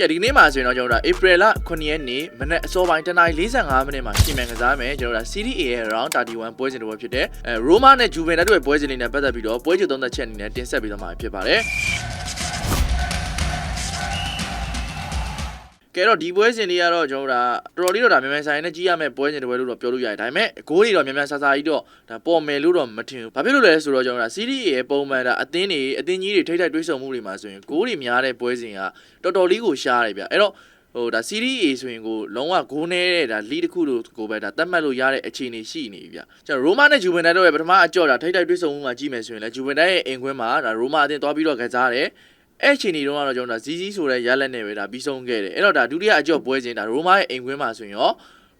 ကဲဒီနေ့မှာဆိုရင်တော့ကျွန်တော်တို့ April 9 ရက်နေ့မနက်အစောပိုင်း10:45မိနစ်မှာရှင်မြန်ကစားမယ်ကျွန်တော်တို့ Serie A ရဲ့ Round 31ပွဲစဉ်တစ်ပွဲဖြစ်တဲ့ Roma နဲ့ Juventus တို့ရဲ့ပွဲစဉ်လေးနဲ့ပတ်သက်ပြီးတော့ပွဲကြိုသုံးသက်ချက်အနေနဲ့တင်ဆက်ပေးသွားမှာဖြစ်ပါတယ်ကဲတော့ဒီပွဲစဉ်လေးကတော့ကျွန်တော်တို့တော်တော်လေးတော့ဒါမြန်ဆိုင်နဲ့ကြီးရမယ့်ပွဲစဉ်တစ်ပွဲလို့တော့ပြောလို့ရတယ်ဒါပေမဲ့ဂိုးတွေတော့မြန်ဆာကြီးတော့ဒါပေါ်မယ်လို့တော့မထင်ဘူးဘာဖြစ်လို့လဲဆိုတော့ကျွန်တော်Serie A ရဲ့ပုံမှန်ဒါအသင်းကြီးတွေထိတ်တွေးဆုံမှုတွေမှာဆိုရင်ဂိုးတွေများတဲ့ပွဲစဉ်ကတော်တော်လေးကိုရှားတယ်ဗျအဲ့တော့ဒါSerie A ဆိုရင်ကိုလုံးဝဂိုးနေတဲ့ဒါလီတစ်ခုလို့ကိုပဲဒါသတ်မှတ်လို့ရတဲ့အခြေအနေရှိနေပြီဗျကျွန်တော် Roma နဲ့ Juventus တို့ရဲ့ပထမအကြော့ဒါထိတ်တွေးဆုံမှုမှာကြည့်မယ်ဆိုရင်လည်း Juventus ရဲ့အိမ်ခွင်းမှာဒါ Roma အသင်းသွားပြီးတော့ကစားတယ်အဲ့ချိန်ဒီတော့ကတော့ကျွန်တော်ဇီးဆိုတဲ့ရလက်နဲ့ပဲဒါပြီးဆုံးခဲ့တယ်အဲ့တော့ဒါဒုတိယအကြော့ပွဲစဉ်ဒါရိုမာရဲ့အိမ်ခွင်းမှာဆိုရင်ရေ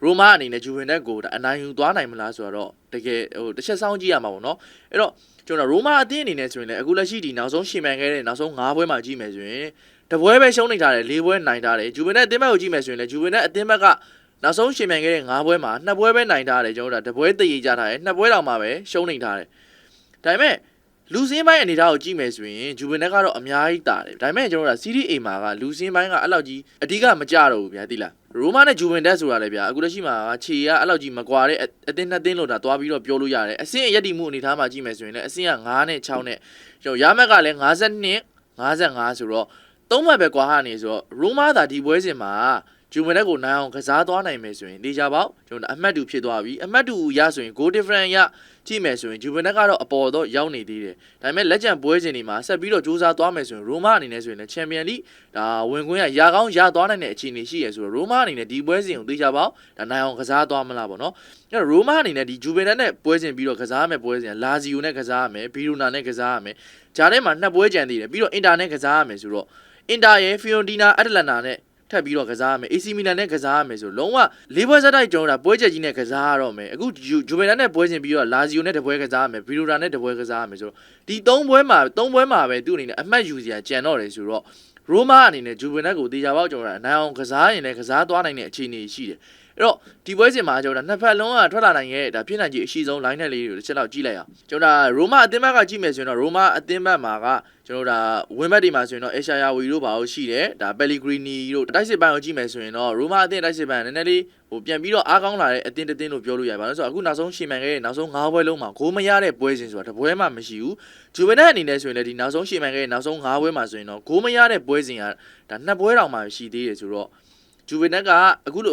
ာရိုမာအနေနဲ့ဂျူဗင်တက်ကိုဒါအနိုင်ယူသွားနိုင်မလားဆိုတော့တကယ်တစ်ချက်စောင့်ကြည့်ရမှာပေါ့နော်အဲ့တော့ကျွန်တော်ရိုမာအသင်းအနေနဲ့ဆိုရင်လည်းအခုလက်ရှိဒီနောက်ဆုံးရှင်မှန်ခဲ့တဲ့နောက်ဆုံး9ပွဲမှာကြည့်မယ်ဆိုရင်တပွဲပဲရှုံးနေထားတယ်4ပွဲနိုင်ထားတယ်ဂျူဗင်တက်အသင်းဘက်ကိုကြည့်မယ်ဆိုရင်လည်းဂျူဗင်တက်အသင်းဘက်ကနောက်ဆုံးရှင်မှန်ခဲ့တဲ့9ပွဲမှာ2ပွဲပဲနိုင်ထားတယ်ကျွန်တော်တို့ဒါတပွဲတည်ရကြထားတယ်2ပွဲတောင်မှပဲရှုံးနေထားတယ်ဒါပေမဲ့လူစင်းပိုင်းအနေထားကိုကြည့်မယ်ဆိုရင်ဂျူဗင်တက်ကတော့အများကြီးတာတယ်ဒါပေမဲ့ကျွန်တော်တို့Serie A မှာကလူစင်းပိုင်းကအဲ့လောက်ကြီးအဓိကမကြတော့ဘူးဗျာသိလားရိုမာနဲ့ဂျူဗင်တက်ဆိုတာလေဗျာအခုလက်ရှိမှာခြေကအဲ့လောက်ကြီးမကွာတဲ့အသင်းနှစ်သင်းလို့ဒါသွားပြီးတော့ပြောလို့ရတယ်အဆင့်အရက်တီမှုအနေထားမှာကြည့်မယ်ဆိုရင်လည်းအဆင့်က9နဲ့6နဲ့ကျွန်တော်ရမက်ကလည်း52 55ဆိုတော့3မှတ်ပဲကွာဟာနေဆိုတော့ရိုမာသာဒီပွဲစဉ်မှာဂျူဗင်တက်ကိုနိုင်အောင်ကစားသွားနိုင်မယ်ဆိုရင်ဒေချာပေါက်ကျွန်တော်အမှတ်တူဖြစ်သွားပြီအမှတ်တူရဆိုရင် goal difference ရကြည့်မယ်ဆိုရင်ဂျူဗင်တက်ကတော့အပေါ်တော့ရောက်နေသေးတယ်ဒါပေမဲ့လက်ကျန်ပွဲစဉ်တွေမှာဆက်ပြီးတော့စူးစမ်းသွားမယ်ဆိုရင်ရိုမာအနေနဲ့ဆိုရင်လည်းချန်ပီယံလိဒါဝင်ခွင့်ရကောင်းရသွားနိုင်တဲ့အခြေအနေရှိရဆိုတော့ရိုမာအနေနဲ့ဒီပွဲစဉ်ကိုဒေချာပေါက်ဒါနိုင်အောင်ကစားသွားမလားပေါ့နော်အဲ့တော့ရိုမာအနေနဲ့ဒီဂျူဗင်တက်နဲ့ပွဲစဉ်ပြီးတော့ကစားရမယ်ပွဲစဉ်လာဇီယိုနဲ့ကစားရမယ်ဘီရိုနာနဲ့ကစားရမယ်ဂျာထဲမှာ2ပွဲကြံသေးတယ်ပြီးတော့အင်တာနဲ့ကစားရမယ်ဆိုတော့အင်တာရဲ့ဖီယိုတီနာအတလန်နာနဲ့ထပ်ပြီးတော့ကစားရမယ် AC Milan နဲ့ကစားရမယ်ဆိုလုံးဝ၄ပွဲစတိုက်ကျွန်တော်ပွဲချက်ကြီးနဲ့ကစားရတော့မယ်အခုဂျူဗင်တက်နဲ့ပွဲစဉ်ပြီးတော့လာဇီယိုနဲ့တပွဲကစားရမယ်ဗီရိုနာနဲ့တပွဲကစားရမယ်ဆိုတော့ဒီ3ပွဲမှာပဲသူ့အနေနဲ့အမှတ်ယူစရာကြံတော့တယ်ဆိုတော့ရိုမာအနေနဲ့ဂျူဗင်တက်ကိုတေချာပေါက်ကျွန်တော်နိုင်အောင်ကစားရင်လည်းကစားသွားနိုင်တဲ့အခြေအနေရှိတယ်အဲ့တော့ဒီပွဲစဉ်မှာကျွန်တော်နှစ်ဖက်လုံးကထွက်လာနိုင်ရဲ့ဒါဖြစ်နိုင်ခြေအရှိဆုံး line နဲ့လေးတွေကိုတစ်ချက်လောက်ကြည့်လိုက်အောင်ကျွန်တော်ရိုမာအသင်းဘက်ကကြည့်မယ်ဆိုရင်တော့ရိုမာအသင်းဘက်မှာကကျွန်တော်ဝင်းဘက်ဒီမှာဆိုရင်တော့အေရှာယာဝီတို့ဘာလို့ရှိတယ်ဒါပယ်လီဂရီနီတို့တိုက်စစ်ပိုင်းကိုကြည့်မယ်ဆိုရင်တော့ရိုမာအသင်းတိုက်စစ်ပိုင်းနည်းနည်းလေးပြန်ပြီးတော့အားကောင်းလာတဲ့အသင်းတစ်သင်းလို့ပြောလို့ရပါလို့ဆိုတော့အခုနောက်ဆုံးရှင်မှန်ခဲ့တဲ့နောက်ဆုံး9ပွဲလုံးမှာဂိုးမရတဲ့ပွဲစဉ်ဆိုတာတပွဲမှမရှိဘူးဂျူဗင်တက်အနေနဲ့ဆိုရင်လည်းဒီနောက်ဆုံးရှင်မှန်ခဲ့တဲ့နောက်ဆုံး9ပွဲမှာဆိုရင်တော့ဂိုးမရတဲ့ပွဲစဉ်ကဒါ2ပွဲတောင်မှရှိသေးတယ်ဆိုတော့ဂျူဗင်တက်ကအခုလို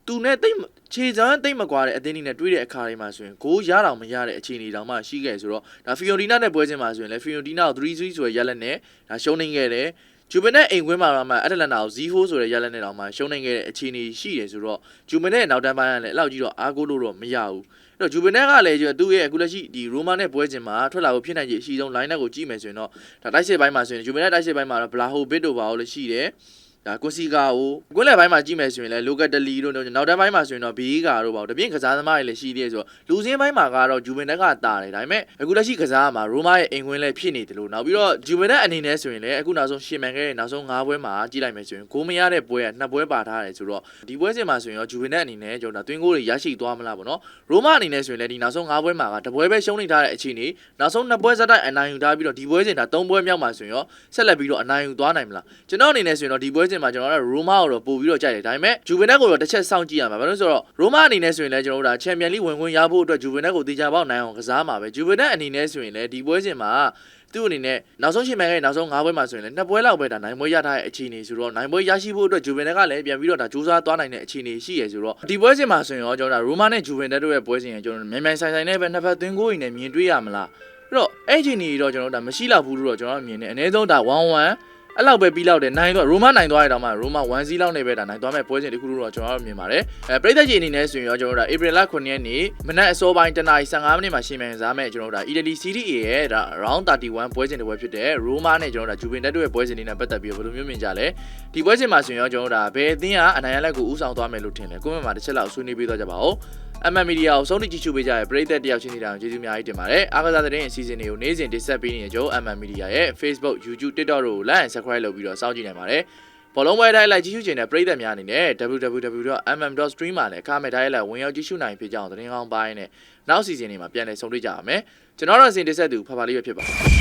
သူနဲ့တိတ်ခြေစမ်းတိတ်မကွာတဲ့အသင်းတွေနဲ့တွေ့တဲ့အခါတွေမှာဆိုရင်ဂိုးရတောင်မရတဲ့အခြေအနေတောင်မှရှိခဲ့ဆိုတော့ဒါဖီယိုတီနာနဲ့ပွဲစဉ်မှာဆိုရင်လည်းဖီယိုတီနာကို3-3ဆိုရရလက်နဲ့ဒါရှုံးနေခဲ့တယ်ဂျူဗင်တက်အိမ်ခွင်းမှာတော့မှအတလန်နာကို0-4ဆိုရရလက်နဲ့တောင်မှရှုံးနေခဲ့တဲ့အခြေအနေရှိတယ်ဆိုတော့ဂျူဗင်တက်ရဲ့နောက်တန်းပိုင်းကလည်းအဲ့လောက်ကြီးတော့အားကိုးလို့တော့မရဘူးအဲ့တော့ဂျူဗင်တက်ကလည်းသူ့ရဲ့အခုလက်ရှိဒီရိုမာနဲ့ပွဲစဉ်မှာထွက်လာဖို့ဖြစ်နိုင်ခြေအရှိဆုံး line ကိုကြည့်မယ်ဆိုရင်တော့ဒါတိုက်စစ်ပိုင်းမှာဆိုရင်ဂျူဗင်တက်တိုက်စစ်ပိုင်းမှာတော့ဘလာဟိုဘစ်တို့ဘာလို့လဲရှိတယ်ဒါကွန်စီကာကိုကွင်းလယ်ပိုင်းမှာကြည့်မယ်ဆိုရင်လည်းလိုကတ်တလီတို့နောက်တန်းပိုင်းမှာဆိုရင်တော့ဘေးကာတို့ပေါ့တပြင်းကစားသမားတွေလည်းရှိသေးတယ်ဆိုတော့လူစင်းပိုင်းမှာကတော့ဂျူဗင်တက်ကတာတယ်ဒါပေမဲ့အခုလက်ရှိကစားမှာရိုမာရဲ့အိမ်ခွင်းလည်းဖြစ်နေတယ်လို့နောက်ပြီးတော့ဂျူဗင်တက်အနေနဲ့ဆိုရင်လည်းအခုနောက်ဆုံးရှင်မှန်ခဲ့တဲ့နောက်ဆုံး9ပွဲမှာကြည့်လိုက်မယ်ဆိုရင်ဂိုးမရတဲ့ပွဲက2ပွဲပါထားတယ်ဆိုတော့ဒီပွဲစဉ်မှာဆိုရင်ရောဂျူဗင်တက်အနေနဲ့ကျွန်တော်တွင်းဂိုးတွေရရှိသွားမလားပေါ့နော်ရိုမာအနေနဲ့ဆိုရင်လည်းဒီနောက်ဆုံး9ပွဲမှာကတပွဲပဲရှုံးနေထားတဲ့အခြေအနေနောက်ဆုံး2ပွဲစတိုက်အနိုင်ယူထားပြီးတော့ဒီပွဲစဉ်ဒါ3ပွဲမြောက်မှာဆိုရင်ရောဆက်လက်ပြီးတော့အနိုင်ယူသွားနိုင်မလားကျွန်တော်အနေနဲ့ဆိုရင်တော့ဒီပွဲစဉ်မှာကျွန်တော်ရိုမာကိုတော့ပို့ပြီးတော့ကြိုက်တယ်ဒါပေမဲ့ဂျူဗင်တက်ကိုတော့တစ်ချက်စောင့်ကြည့်ရမှာဘာလို့ဆိုတော့ရိုမာအနေနဲ့ဆိုရင်လည်းကျွန်တော်တို့ဒါချန်ပီယံလိဝင်ခွင့်ရဖို့အတွက်ဂျူဗင်တက်ကိုတေချာပေါက်နိုင်အောင်ကစားမှာပဲဂျူဗင်တက်အနေနဲ့ဆိုရင်လည်းဒီပွဲစဉ်မှာသူ့အနေနဲ့နောက်ဆုံးရှင်မှန်ခဲ့နောက်ဆုံး9ပွဲမှာဆိုရင်လည်း2ပွဲလောက်ပဲဒါနိုင်ပွဲရထားတဲ့အခြေအနေဆိုတော့နိုင်ပွဲရရှိဖို့အတွက်ဂျူဗင်တက်ကလည်းပြန်ပြီးတော့ဒါစူးစမ်းသွားနိုင်တဲ့အခြေအနေရှိရဆိုတော့ဒီပွဲစဉ်မှာဆိုရင်ရောကျွန်တော်ရိုမာနဲ့ဂျူဗင်တက်တို့ရဲ့ပွဲစဉ်ကိုကျွန်တော်မြန်မြန်ဆိုင်ဆိုင်နဲ့ပဲနှစ်ဖက်သွင်းကိုင်းနဲ့မြင်တွေ့ရမလားအဲ့တော့အဲ့အခြေအနေတော့ကျွန်တော်ဒါမရှိတော့ဘူးလို့တော့ကျွန်တော်မြင်တယ်အနည်းဆုံးဒါ1-1အဲ့လောက်ပဲပြီးလောက်တယ်နိုင်တော့ရိုမာနိုင်သွားရတော့မှရိုမာ1-0လောက်နေပဲဒါနိုင်သွားမဲ့ပွဲစဉ်တခုလို့တော့ကျွန်တော်မြင်ပါတယ်ပရိသတ်ကြီးအနေနဲ့ဆိုရင်ရောကျွန်တော်တို့ April 9 ရက်နေ့မနက်အစောပိုင်း10:15မိနစ်မှာရှင်မြန်စားမဲ့ကျွန်တော်တို့ Italy Serie A ရဲ့ဒါ Round 31ပွဲစဉ်တစ်ပွဲဖြစ်တဲ့ရိုမာနဲ့ကျွန်တော်တို့ဂျူဗင်တက်တို့ရဲ့ပွဲစဉ်တွေနဲ့ပတ်သက်ပြီးဘယ်လိုမျိုးမြင်ကြလဲဒီပွဲစဉ်မှာဆိုရင်ရောကျွန်တော်တို့ဘယ်အသင်းကအနိုင်ရလက်ကိုဦးဆောင်သွားမယ်လို့ထင်လဲကွန်မန့်မှာတစ်ချက်လောက်ဆွေးနွေးပေးသွားကြပါဦးMM Media ကိုဆုံးဖြတ်ကြည့်ရှုပေးကြတဲ့ပရိသတ်တယောက်ချင်းစီတိုင်းကျေးဇူးအများကြီးတင်ပါတယ်အားကစားသတင်းအစီအစဉ်တွေကိုနေ့စဉ်တင်ဆက်ပေးနေကြတဲ့MM Media ရဲ့ Facebook YouTube TikTok တို့ကို like and subscribe လုပ်ပြီးတော့စောင့်ကြည့်နိုင်ပါတယ်ဘောလုံးပွဲတိုင်းလိုက်ကြည့်ရှုခြင်းတဲ့ပရိသတ်များအနေနဲ့ www.mm.stream မှာလည်းအခမဲ့တိုင်းလိုက်ဝင်ရောက်ကြည့်ရှုနိုင်ဖြစ်ကြအောင်သတင်းကောင်းပိုင်းနဲ့နောက်အစီအစဉ်တွေမှာပြန်လည်ဆုံတွေ့ကြပါမယ်ကျွန်တော်တို့အစဉ်တင်ဆက်သူဖဖလေးပဲဖြစ်ပါတယ်